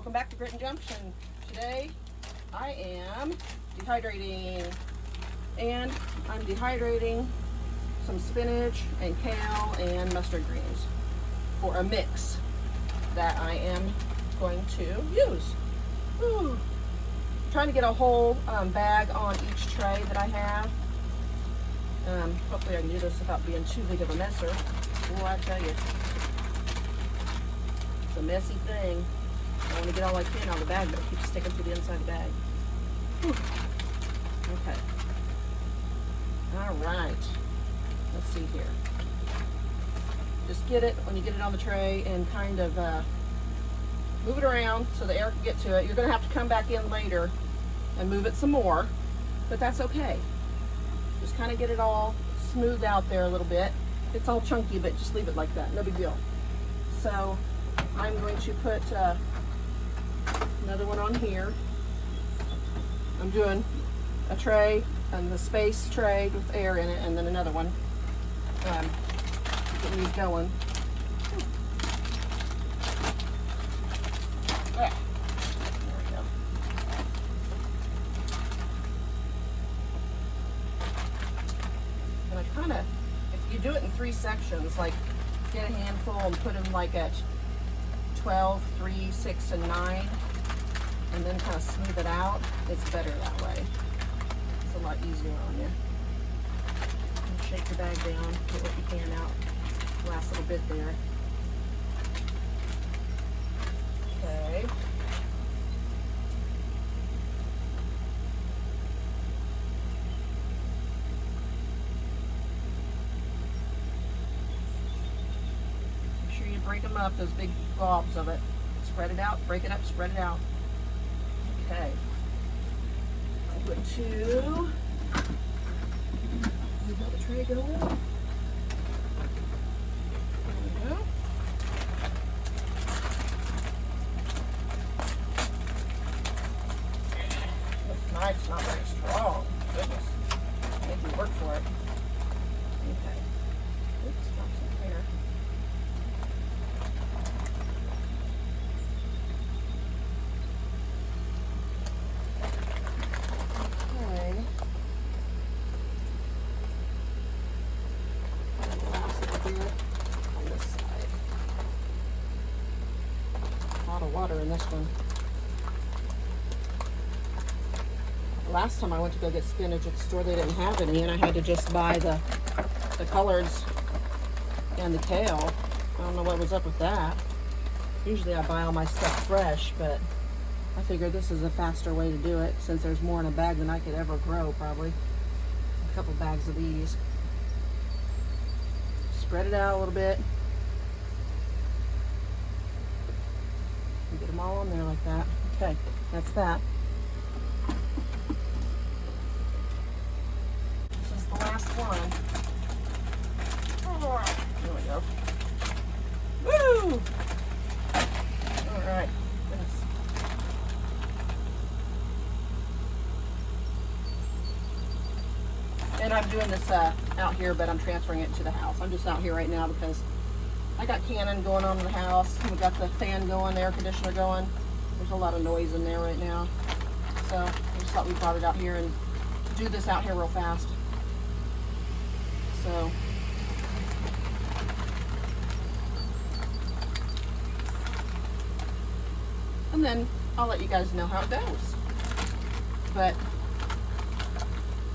Welcome back to Grit and Junction. Today I am dehydrating, and I'm dehydrating some spinach and kale and mustard greens for a mix that I am going to use. Ooh. Trying to get a whole bag on each tray that I have. Hopefully I can do this without being too big of a messer. Oh, I tell you, it's a messy thing. I want to get all I can out of the bag, but it keeps sticking to the inside of the bag. Whew. Okay. All right. Let's see here. Just get it, when you get it on the tray, and kind of move it around so the air can get to it. You're going to have to come back in later and move it some more, but that's okay. Just kind of get it all smoothed out there a little bit. It's all chunky, but just leave it like that. No big deal. So I'm going to put another one on here. I'm doing a tray and the space tray with air in it, and then another one. Getting these going. There we go. And I kind of, if you do it in 3 sections, like get a handful and put them like at 12, 3, 6, and 9, and then kind of smooth it out, it's better that way. It's a lot easier on you. And shake your bag down, get what you can out. Last little bit there. Okay. Make sure you break them up, those big globs of it. Spread it out, break it up, spread it out. Okay. I'm going to move out the tray going. There we go. Looks nice, not very strong. Goodness. Make me work for it. Okay. Oops, got some hair. Okay. Last little bit on this side. A lot of water in this one. Last time I went to go get spinach at the store, they didn't have any, and I had to just buy the collards and the kale. I don't know what was up with that. Usually I buy all my stuff fresh, but I figured this is a faster way to do it since there's more in a bag than I could ever grow, probably. A couple bags of these. Spread it out a little bit. And get them all on there like that. Okay, that's that. This is the last one. There we go. Woo! All right. Goodness. And I'm doing this out here, but I'm transferring it to the house. I'm just out here right now because I got cannon going on in the house. We got the fan going, the air conditioner going. There's a lot of noise in there right now. So I just thought we brought it out here and do this out here real fast. So and then I'll let you guys know how it goes. But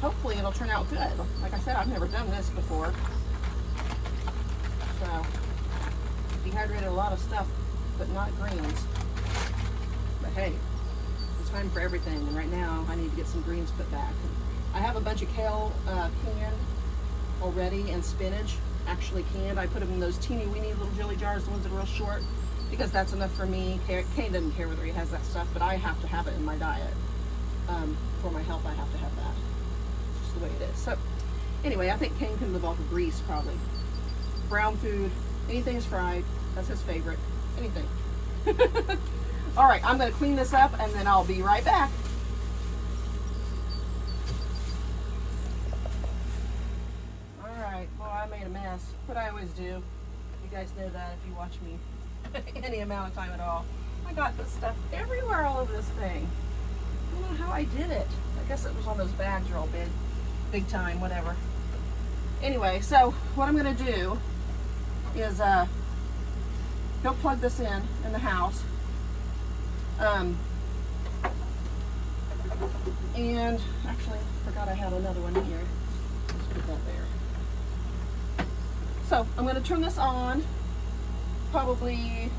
hopefully it'll turn out good. Like I said, I've never done this before. So dehydrated a lot of stuff, but not greens. But hey, it's time for everything, and right now I need to get some greens put back. I have a bunch of kale canned already, and spinach actually canned. I put them in those teeny weeny little jelly jars, the ones that are real short, because that's enough for me. Kane doesn't care whether he has that stuff, but I have to have it in my diet. For my health, I have to have that. It's just the way it is. So anyway, I think Kane can live off of grease probably. Brown food, anything's fried, that's his favorite. Anything. All right, I'm going to clean this up and then I'll be right back. All right, well, I made a mess, but I always do. You guys know that if you watch me any amount of time at all. I got this stuff everywhere all over this thing. I don't know how I did it. I guess it was on those bags are all big time, whatever. Anyway, so what I'm gonna do is go plug this in the house. And actually, I forgot I had another one here. Let's put that there. So I'm gonna turn this on, probably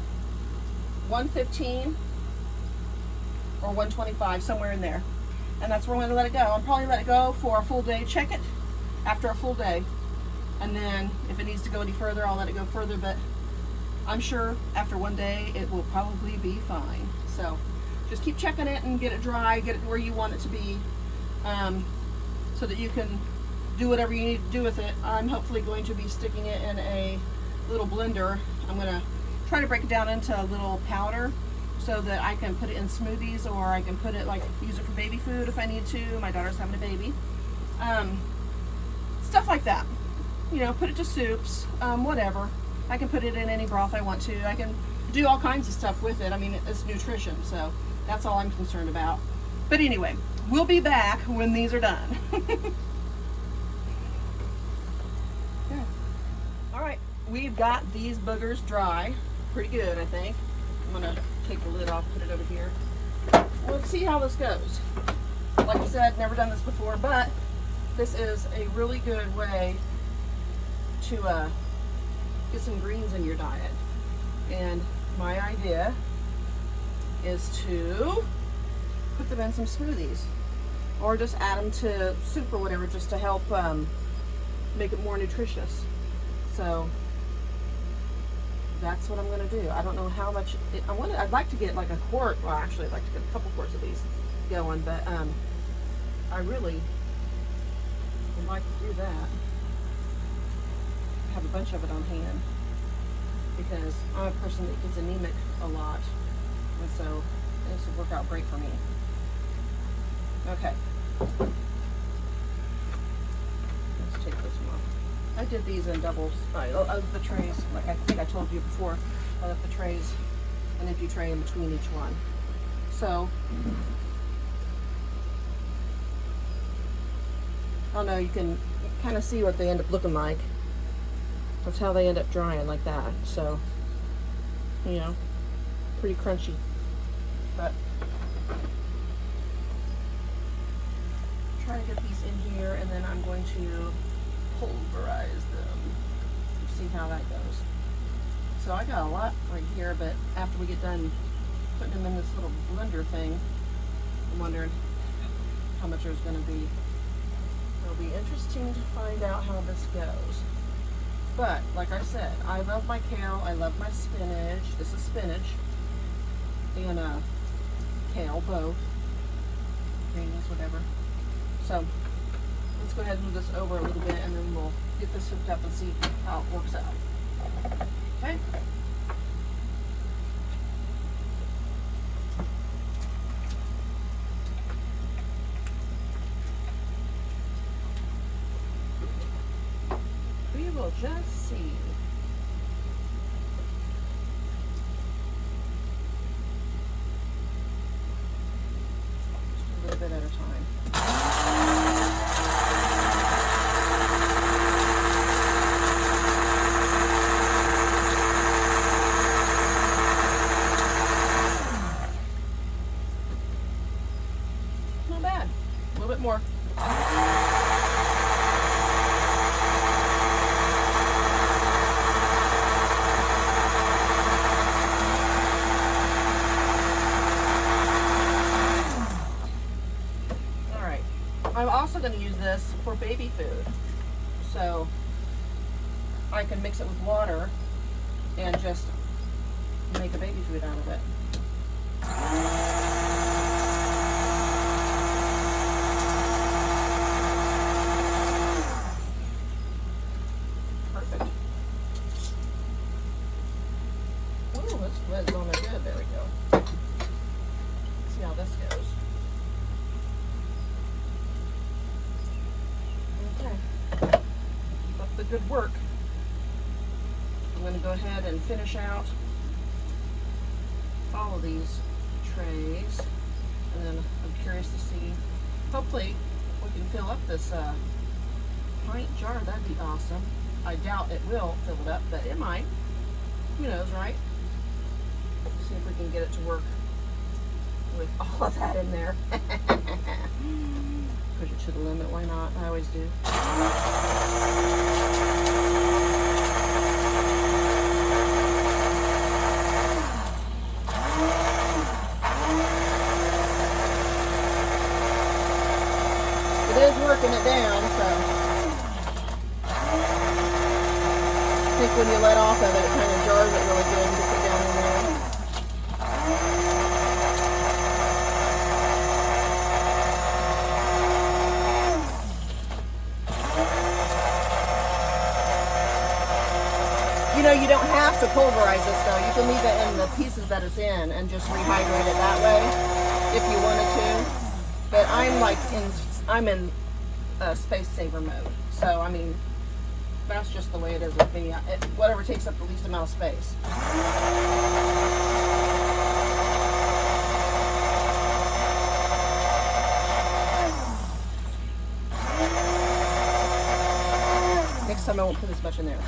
115 or 125, somewhere in there. And that's where I'm gonna let it go. I'll probably let it go for a full day, check it after a full day. And then if it needs to go any further, I'll let it go further, but I'm sure after one day it will probably be fine. So just keep checking it and get it dry, get it where you want it to be, so that you can do whatever you need to do with it. I'm hopefully going to be sticking it in a little blender. I'm gonna try to break it down into a little powder so that I can put it in smoothies, or I can put it like, use it for baby food if I need to. My daughter's having a baby. Stuff like that. You know, put it to soups, whatever. I can put it in any broth I want to. I can do all kinds of stuff with it. I mean, it's nutrition, so that's all I'm concerned about. But anyway, we'll be back when these are done. Yeah. All right, we've got these boogers dry. Pretty good, I think. I'm gonna take the lid off, put it over here. Let's see how this goes. Like I said, never done this before, but this is a really good way to get some greens in your diet. And my idea is to put them in some smoothies, or just add them to soup or whatever, just to help make it more nutritious. So that's what I'm going to do. I don't know how much I'd like to get like a quart. Well, actually I'd like to get a couple quarts of these going, but I really would like to do that. Have a bunch of it on hand, because I'm a person that gets anemic a lot, and so this would work out great for me. Okay, let's take this one off. I did these in doubles of the trays, like I think I told you before. I left the trays, an empty tray in between each one. So I don't know, you can kind of see what they end up looking like. That's how they end up drying, like that. So, you know, pretty crunchy. But try to get these in here, and then I'm going to pulverize them. See how that goes. So I got a lot right here, but after we get done putting them in this little blender thing, I'm wondering how much there's going to be. It'll be interesting to find out how this goes. But like I said, I love my kale, I love my spinach. This is spinach and kale, both. Greens, whatever. So let's go ahead and move this over a little bit, and then we'll get this hooked up and see how it works out. Okay? We will just see. Just a little bit at a time. Not bad. A little bit more. I'm also going to use this for baby food, so I can mix it with water and just make a baby food out of it. Perfect. Ooh, this lid's on there good. There we go. Let's see how this goes. Keep up the good work. I'm going to go ahead and finish out follow these trays, and then I'm curious to see, hopefully we can fill up this pint jar. That'd be awesome. I doubt it will fill it up, but it might. Who knows, right? See if we can get it to work with all of that in there. Push it to the limit, why not? I always do. It is working it down, so I think when you let off of it, it kind of jars it really good and gets it down in there. You know, you don't have to pulverize this though. You can leave it in the pieces that it's in and just rehydrate it that way if you wanted to. But I'm in space saver mode. So I mean, that's just the way it is with me. Whatever takes up the least amount of space. Next time I won't put as much in there.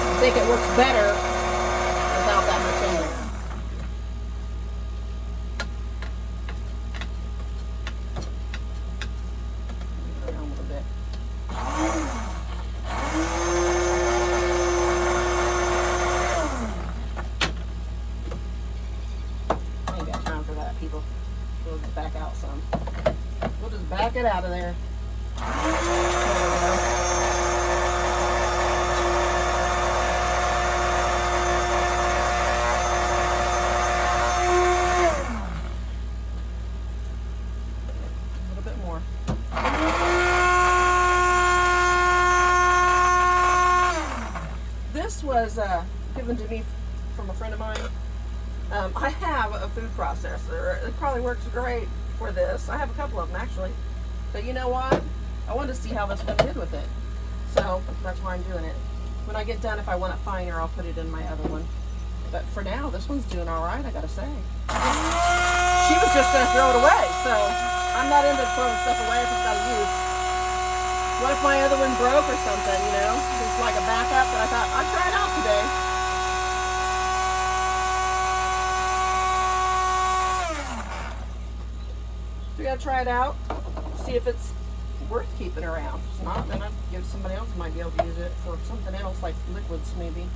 I think it works better without that much in there. Around a little bit. I ain't got time for that, people. We'll just back out some. We'll just back it out of there. Was given to me from a friend of mine. I have a food processor. It probably works great for this. I have a couple of them actually. But you know what? I wanted to see how this one did with it. So that's why I'm doing it. When I get done, if I want it finer, I'll put it in my other one. But for now, this one's doing all right, I gotta say. She was just gonna throw it away, so I'm not into throwing stuff away if it's got use. What if my other one broke or something, you know? Just like a backup, but I thought, I'd try it out today. So we gotta try it out, see if it's worth keeping around. If it's not, then I'd give somebody else who might be able to use it for something else, like liquids maybe.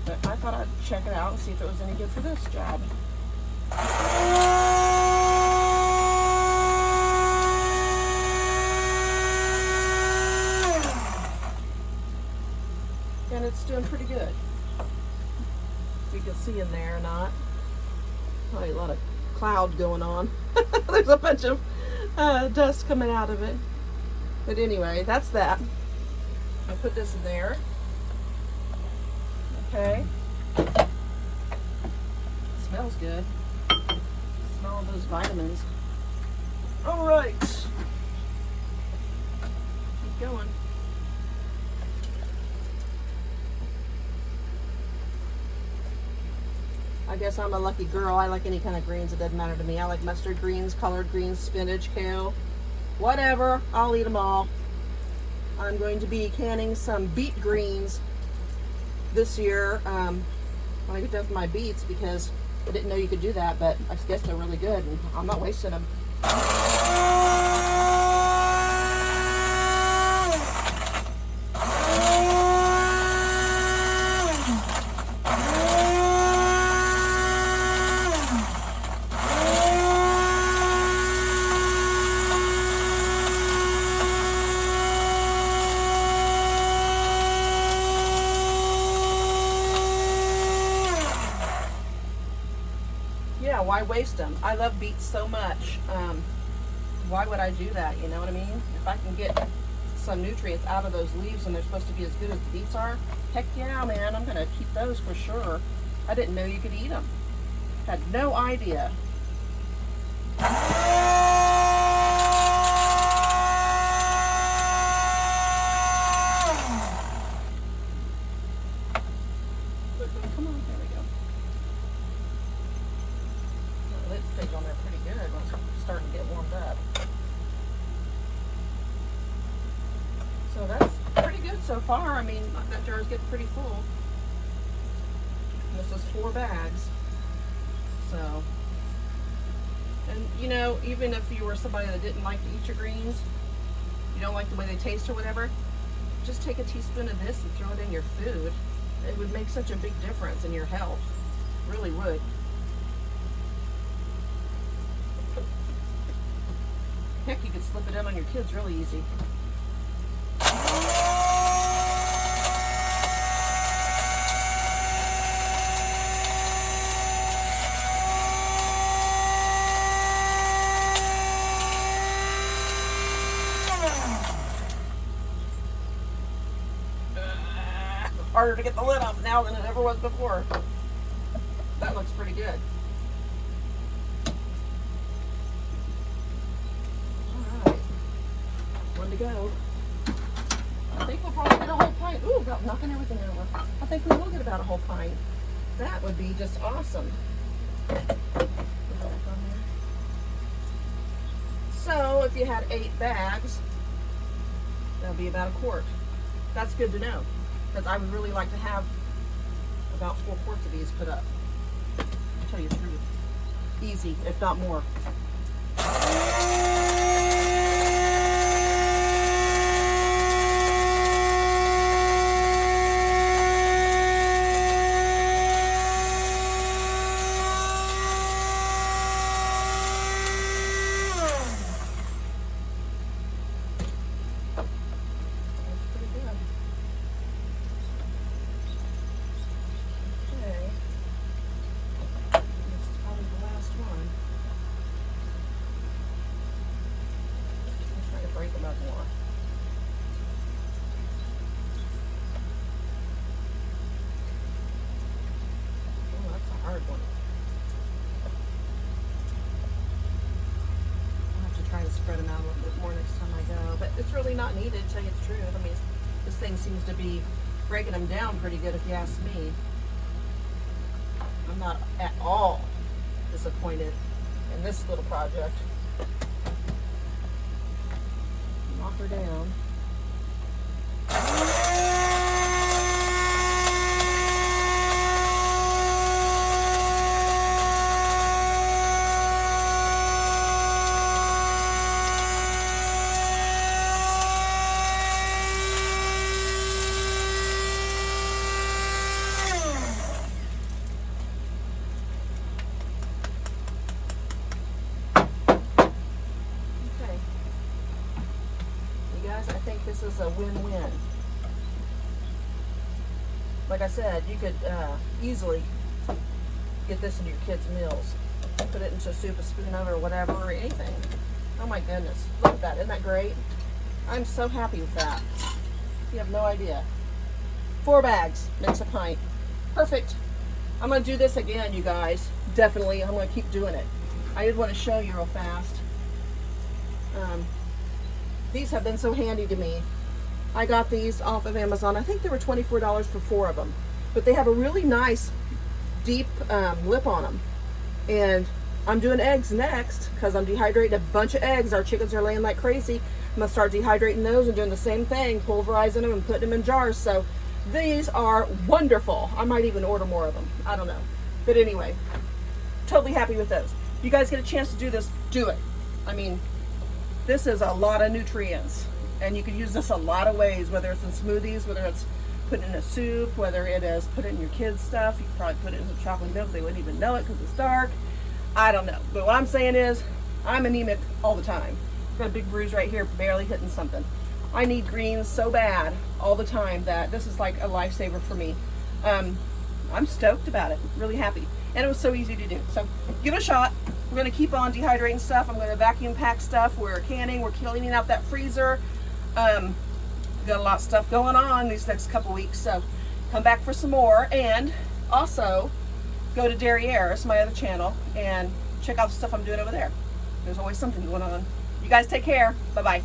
But I thought I'd check it out and see if it was any good for this job. And it's doing pretty good. If you can see in there or not. Probably a lot of cloud going on. There's a bunch of dust coming out of it. But anyway, that's that. I'll put this in there. Okay. Smells good. Smell all those vitamins. All right. Keep going. I guess I'm a lucky girl. I like any kind of greens. It doesn't matter to me. I like mustard greens, collard greens, spinach, kale, whatever. I'll eat them all. I'm going to be canning some beet greens this year when I get done with my beets, because I didn't know you could do that, but I guess they're really good and I'm not wasting them. Yeah, why waste them? I love beets so much. Why would I do that? You know what I mean? If I can get some nutrients out of those leaves and they're supposed to be as good as the beets are, heck yeah, man, I'm going to keep those for sure. I didn't know you could eat them. Had no idea. Come on. so far. I mean, that jar is getting pretty full. And this is 4 bags. So, and you know, even if you were somebody that didn't like to eat your greens, you don't like the way they taste or whatever, just take a teaspoon of this and throw it in your food. It would make such a big difference in your health. It really would. Heck, you could slip it in on your kids really easy. Harder to get the lid off now than it ever was before. That looks pretty good. Alright. One to go. I think we'll probably get a whole pint. Ooh, about knocking everything over. I think we will get about a whole pint. That would be just awesome. So if you had 8 bags, that would be about a quart. That's good to know, because I would really like to have about 4 quarts of these put up. I'll tell you the truth. Easy, if not more. Break them up more. Oh, that's a hard one. I'll have to try to spread them out a little bit more next time I go. But it's really not needed, to tell you the truth. I mean, this thing seems to be breaking them down pretty good, if you ask me. I'm not at all disappointed in this little project. Knock her down. I think this is a win-win. Like I said, you could easily get this into your kids' meals. Put it into soup, a spoon of it, or whatever, or anything. Oh my goodness. Look at that. Isn't that great? I'm so happy with that. You have no idea. 4 bags makes a pint. Perfect. I'm going to do this again, you guys. Definitely. I'm going to keep doing it. I did want to show you real fast. These have been so handy to me. I got these off of Amazon. I think they were $24 for 4 of them. But they have a really nice deep lip on them. And I'm doing eggs next because I'm dehydrating a bunch of eggs. Our chickens are laying like crazy. I'm going to start dehydrating those and doing the same thing, pulverizing them and putting them in jars. So these are wonderful. I might even order more of them. I don't know. But anyway, totally happy with those. If you guys get a chance to do this, do it. I mean, this is a lot of nutrients, and you can use this a lot of ways, whether it's in smoothies, whether it's put in a soup, whether it is put it in your kids' stuff. You can probably put it in some chocolate milk. They wouldn't even know it because it's dark. I don't know. But what I'm saying is, I'm anemic all the time. Got a big bruise right here, barely hitting something. I need greens so bad all the time that this is like a lifesaver for me. I'm stoked about it, really happy. And it was so easy to do. So give it a shot. We're going to keep on dehydrating stuff. I'm going to vacuum pack stuff. We're canning. We're cleaning out that freezer. Got a lot of stuff going on these next couple weeks. So come back for some more. And also go to Derriere's, my other channel, and check out the stuff I'm doing over there. There's always something going on. You guys take care. Bye-bye.